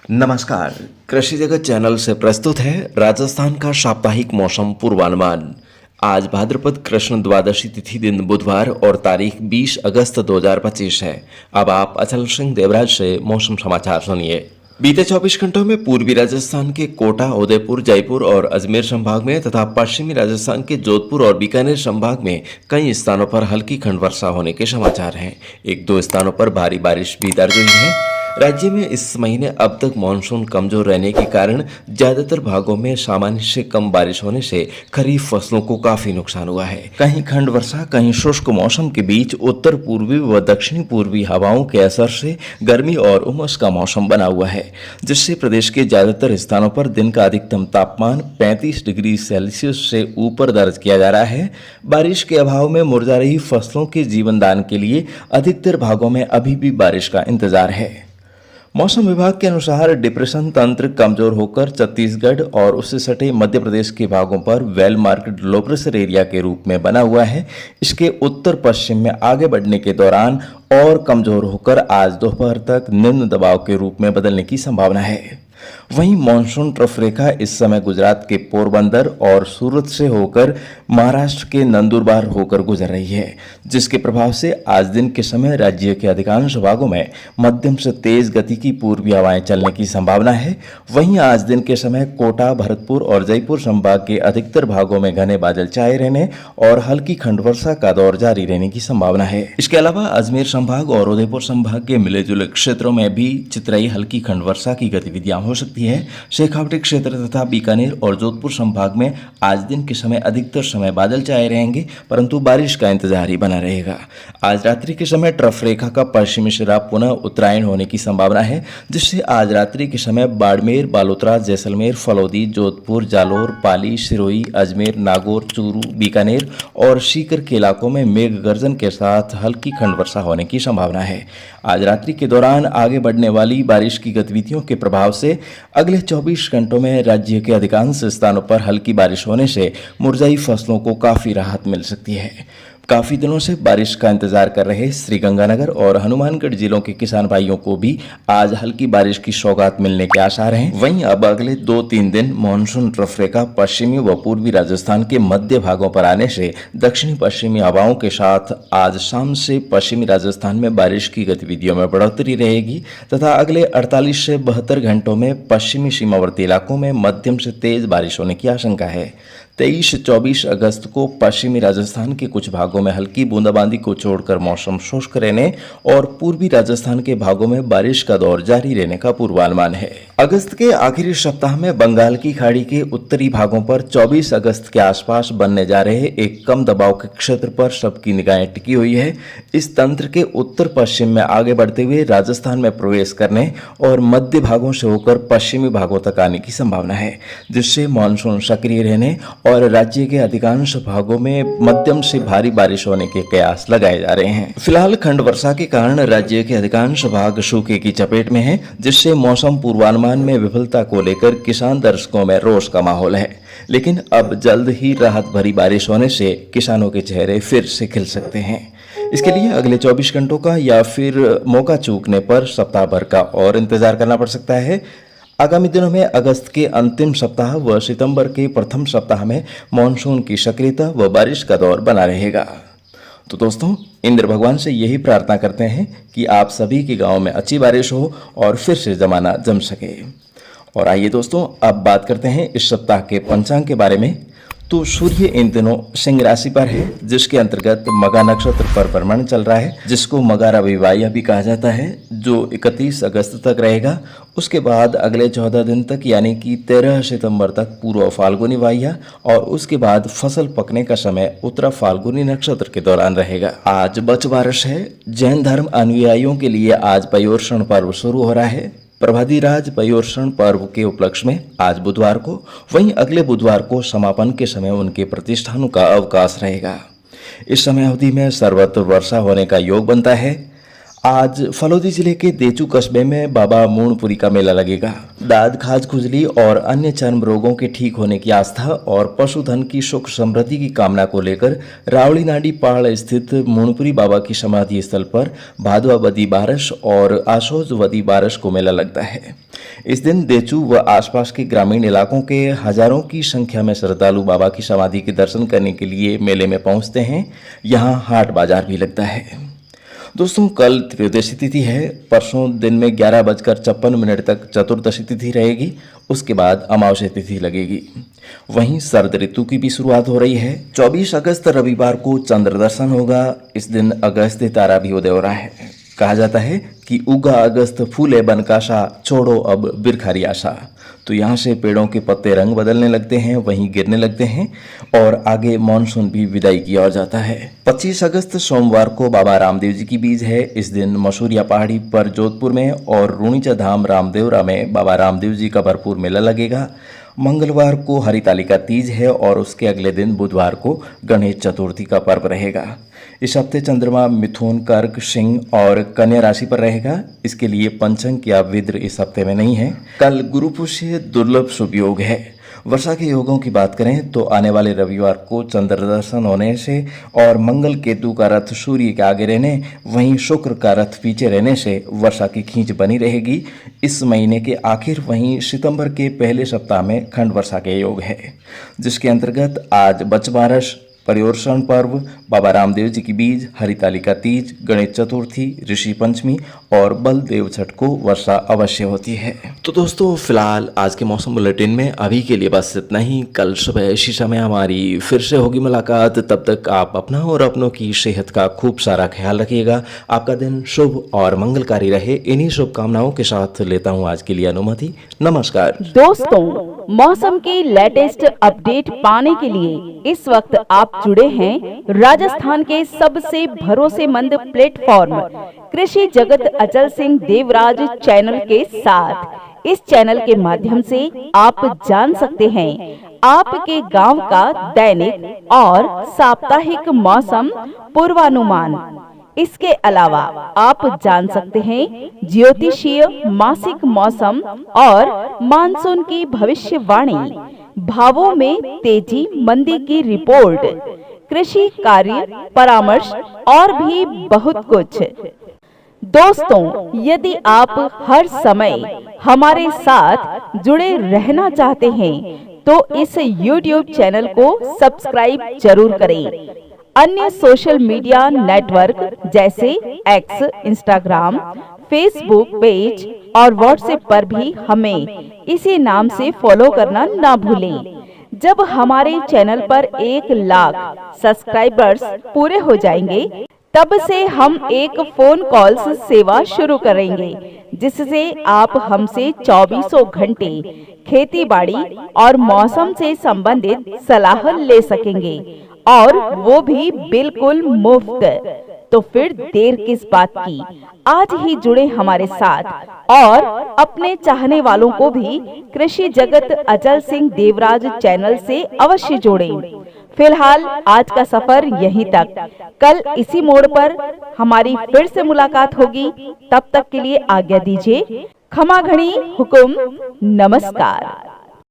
नमस्कार। कृषि जगत चैनल से प्रस्तुत है राजस्थान का साप्ताहिक मौसम पूर्वानुमान। आज भाद्रपद कृष्ण द्वादशी तिथि दिन बुधवार और तारीख 20 अगस्त 2025 है। अब आप अचल सिंह देवराज से मौसम समाचार सुनिए। बीते 24 घंटों में पूर्वी राजस्थान के कोटा, उदयपुर, जयपुर और अजमेर संभाग में तथा पश्चिमी राजस्थान के जोधपुर और बीकानेर संभाग में कई स्थानों पर हल्की खंड वर्षा होने के समाचार हैं। एक दो स्थानों पर भारी बारिश भी दर्ज हुई है। राज्य में इस महीने अब तक मानसून कमजोर रहने के कारण ज्यादातर भागों में सामान्य से कम बारिश होने से खरीफ फसलों को काफी नुकसान हुआ है। कहीं खंड वर्षा, कहीं शुष्क मौसम के बीच उत्तर पूर्वी व दक्षिणी पूर्वी हवाओं के असर से गर्मी और उमस का मौसम बना हुआ है, जिससे प्रदेश के ज्यादातर स्थानों पर दिन का अधिकतम तापमान 35 डिग्री सेल्सियस से ऊपर दर्ज किया जा रहा है। बारिश के अभाव में मुरझा रही फसलों के जीवन दान के लिए अधिकतर भागों में अभी भी बारिश का इंतजार है। मौसम विभाग के अनुसार डिप्रेशन तंत्र कमजोर होकर छत्तीसगढ़ और उससे सटे मध्य प्रदेश के भागों पर well marked low pressure area के रूप में बना हुआ है। इसके उत्तर पश्चिम में आगे बढ़ने के दौरान और कमजोर होकर आज दोपहर तक निम्न दबाव के रूप में बदलने की संभावना है। वहीं मानसून ट्रफ रेखा इस समय गुजरात के पोरबंदर और सूरत से होकर महाराष्ट्र के नंदुरबार होकर गुजर रही है, जिसके प्रभाव से आज दिन के समय राज्य के अधिकांश भागों में मध्यम से तेज गति की पूर्वी हवाएं चलने की संभावना है। वहीं आज दिन के समय कोटा, भरतपुर और जयपुर संभाग के अधिकतर भागों में घने बादल छाए रहने और हल्की खंड वर्षा का दौर जारी रहने की संभावना है। इसके अलावा अजमेर संभाग और उदयपुर संभाग के मिले जुले क्षेत्रों में भी चितराई हल्की खंड वर्षा की गतिविधियां हो सकती है। शेखावटी क्षेत्र तथा बीकानेर और जोधपुर संभाग में आज दिन के समय अधिकतर समय बादल छाए रहेंगे, परंतु बारिश का इंतजार ही बना रहेगा। आज रात्रि के समय ट्रफ रेखा का पश्चिमी सिरा पुनः उत्तरायण होने की संभावना है, जिससे आज रात्रि के समय बाड़मेर, बालोतरा, जैसलमेर, फलौदी, जोधपुर, जालोर, पाली, सिरोही, अजमेर, नागौर, चूरू, बीकानेर और सीकर के इलाकों में मेघ गर्जन के साथ हल्की खंड वर्षा होने की संभावना है। आज रात्रि के दौरान आगे बढ़ने वाली बारिश की गतिविधियों के प्रभाव से अगले 24 घंटों में राज्य के अधिकांश स्थानों पर हल्की बारिश होने से मुरझाई फसलों को काफी राहत मिल सकती है। काफी दिनों से बारिश का इंतजार कर रहे श्रीगंगानगर और हनुमानगढ़ जिलों के किसान भाइयों को भी आज हल्की बारिश की सौगात मिलने के आसार हैं। वहीं अब अगले 2-3 दिन मानसून ट्रफ रेखा पश्चिमी व पूर्वी राजस्थान के मध्य भागों पर आने से दक्षिणी पश्चिमी हवाओं के साथ आज शाम से पश्चिमी राजस्थान में बारिश की गतिविधियों में बढ़ोतरी रहेगी तथा अगले 48 से 72 घंटों में पश्चिमी सीमावर्ती इलाकों में मध्यम से तेज बारिश होने की आशंका है। 23-24 अगस्त को पश्चिमी राजस्थान के कुछ भागों में हल्की बूंदाबांदी को छोड़कर मौसम शुष्क रहने और पूर्वी राजस्थान के भागों में बारिश का दौर जारी रहने का पूर्वानुमान है। अगस्त के आखिरी सप्ताह में बंगाल की खाड़ी के उत्तरी भागों पर 24 अगस्त के आसपास बनने जा रहे एक कम दबाव के क्षेत्र पर सबकी निगाहें टिकी हुई है। इस तंत्र के उत्तर पश्चिम में आगे बढ़ते हुए राजस्थान में प्रवेश करने और मध्य भागों से होकर पश्चिमी भागों तक आने की संभावना है, जिससे मानसून सक्रिय रहने और राज्य के अधिकांश भागों में मध्यम से भारी बारिश होने के कयास लगाए जा रहे हैं। फिलहाल खंड वर्षा के कारण राज्य के अधिकांश भाग सूखे की चपेट में हैं, जिससे मौसम पूर्वानुमान में विफलता को लेकर किसान दर्शकों में रोष का माहौल है। लेकिन अब जल्द ही राहत भरी बारिश होने से किसानों के चेहरे फिर से खिल सकते हैं। इसके लिए अगले 24 घंटों का या फिर मौका चूकने पर सप्ताह भर का और इंतजार करना पड़ सकता है। आगामी दिनों में अगस्त के अंतिम सप्ताह व सितंबर के प्रथम सप्ताह में मानसून की सक्रियता व बारिश का दौर बना रहेगा। तो दोस्तों, इंद्र भगवान से यही प्रार्थना करते हैं कि आप सभी के गांव में अच्छी बारिश हो और फिर से जमाना जम सके। और आइए दोस्तों, अब बात करते हैं इस सप्ताह के पंचांग के बारे में। तो सूर्य इन दिनों सिंह राशि पर है, जिसके अंतर्गत मगा नक्षत्र पर भ्रमण चल रहा है, जिसको मगा रविवाहिया भी कहा जाता है, जो 31 अगस्त तक रहेगा। उसके बाद अगले 14 दिन तक यानी कि 13 सितंबर तक पूर्व फाल्गुनी वाहिया और उसके बाद फसल पकने का समय उत्तरा फाल्गुनी नक्षत्र के दौरान रहेगा। आज बचवारस है। जैन धर्म अनुयायियों के लिए आज पयोर्षण पर्व शुरू हो रहा है। प्रभादीराज पयोर्षण पर्व के उपलक्ष्य में आज बुधवार को, वहीं अगले बुधवार को समापन के समय उनके प्रतिष्ठानों का अवकाश रहेगा। इस समय अवधि में सर्वत्र वर्षा होने का योग बनता है। आज फलोदी जिले के देचू कस्बे में बाबा मूणपुरी का मेला लगेगा। दाद, खाज, खुजली और अन्य चर्म रोगों के ठीक होने की आस्था और पशुधन की सुख समृद्धि की कामना को लेकर रावली नाडी पहाड़ स्थित मूणपुरी बाबा की समाधि स्थल पर भादवा वदी बारस और आशोज वदी बारस को मेला लगता है। इस दिन देचू व आसपास के ग्रामीण इलाकों के हजारों की संख्या में श्रद्धालु बाबा की समाधि के दर्शन करने के लिए मेले में पहुंचते हैं। यहाँ हाट बाजार भी लगता है। दोस्तों, कल त्रयोदशी तिथि है। परसों दिन में 11:56 तक चतुर्दशी तिथि रहेगी। उसके बाद अमावस्या तिथि लगेगी। वहीं शरद ऋतु की भी शुरुआत हो रही है। 24 अगस्त रविवार को चंद्र दर्शन होगा। इस दिन अगस्त्य तारा भी उदय हो रहा है। कहा जाता है कि उगा अगस्त फूले बनकाशा, छोड़ो अब बिरखारी आशा। तो यहाँ से पेड़ों के पत्ते रंग बदलने लगते हैं, वहीं गिरने लगते हैं और आगे मानसून भी विदाई की ओर जाता है। 25 अगस्त सोमवार को बाबा रामदेव जी की बीज है। इस दिन मसूरिया पहाड़ी पर जोधपुर में और रूणीचा धाम रामदेवरा में बाबा रामदेव जी का भरपूर मेला लगेगा। मंगलवार को हरितालिका तीज है और उसके अगले दिन बुधवार को गणेश चतुर्थी का पर्व रहेगा। इस हफ्ते चंद्रमा मिथुन, कर्क, सिंह और कन्या राशि पर रहेगा। इसके लिए पंचंग या विद्र इस हफ्ते में नहीं है। कल गुरु पुष्य दुर्लभ शुभ योग है। वर्षा के योगों की बात करें तो आने वाले रविवार को चंद्र दर्शन होने से और मंगल केतु का रथ सूर्य के आगे रहने, वहीं शुक्र का रथ पीछे रहने से वर्षा की खींच बनी रहेगी। इस महीने के आखिर वहीं सितंबर के पहले सप्ताह में खंड वर्षा के योग है, जिसके अंतर्गत आज बचबारस, पर्योषण पर्व, बाबा रामदेव जी की बीज, हरितालिका तीज, गणेश चतुर्थी, ऋषि पंचमी और बलदेव छठ को वर्षा अवश्य होती है। तो दोस्तों, फिलहाल आज के मौसम बुलेटिन में अभी के लिए बस इतना ही। कल सुबह इसी समय हमारी फिर से होगी मुलाकात। तब तक आप अपना और अपनों की सेहत का खूब सारा ख्याल रखिएगा। आपका दिन शुभ और मंगलकारी रहे। इन्हीं शुभकामनाओं के साथ लेता हूँ आज के लिए अनुमति। नमस्कार दोस्तों, मौसम की लेटेस्ट अपडेट पाने के लिए इस वक्त आप जुड़े हैं राजस्थान के सबसे भरोसेमंद प्लेटफॉर्म कृषि जगत अचल सिंह देवराज चैनल के साथ। इस चैनल के माध्यम से आप जान सकते हैं आपके गांव का दैनिक और साप्ताहिक मौसम पूर्वानुमान। इसके अलावा आप जान सकते हैं ज्योतिषीय मासिक मौसम और मानसून की भविष्यवाणी, भावों में तेजी मंदी की रिपोर्ट, कृषि कार्य परामर्श और भी बहुत कुछ। दोस्तों, यदि आप हर समय हमारे साथ जुड़े रहना चाहते हैं तो इस YouTube चैनल को सब्सक्राइब जरूर करें। अन्य सोशल मीडिया नेटवर्क जैसे एक्स, इंस्टाग्राम, फेसबुक पेज और व्हाट्सएप पर भी हमें इसी नाम से फॉलो करना ना भूलें। जब हमारे चैनल पर 1 लाख सब्सक्राइबर्स पूरे हो जाएंगे, तब से हम एक फोन कॉल्स सेवा शुरू करेंगे, जिससे आप हमसे 24 घंटे खेती बाड़ी और मौसम से संबंधित सलाह ले सकेंगे, और वो भी बिल्कुल मुफ्त। तो फिर देर किस बात की, आज ही जुड़े हमारे साथ और अपने चाहने वालों को भी कृषि जगत अचल सिंह देवराज चैनल से अवश्य जोड़ें। फिलहाल आज का सफर यहीं तक। कल इसी मोड़ पर हमारी फिर से मुलाकात होगी। तब तक के लिए आज्ञा दीजिए। खमा घड़ी हुकुम। नमस्कार।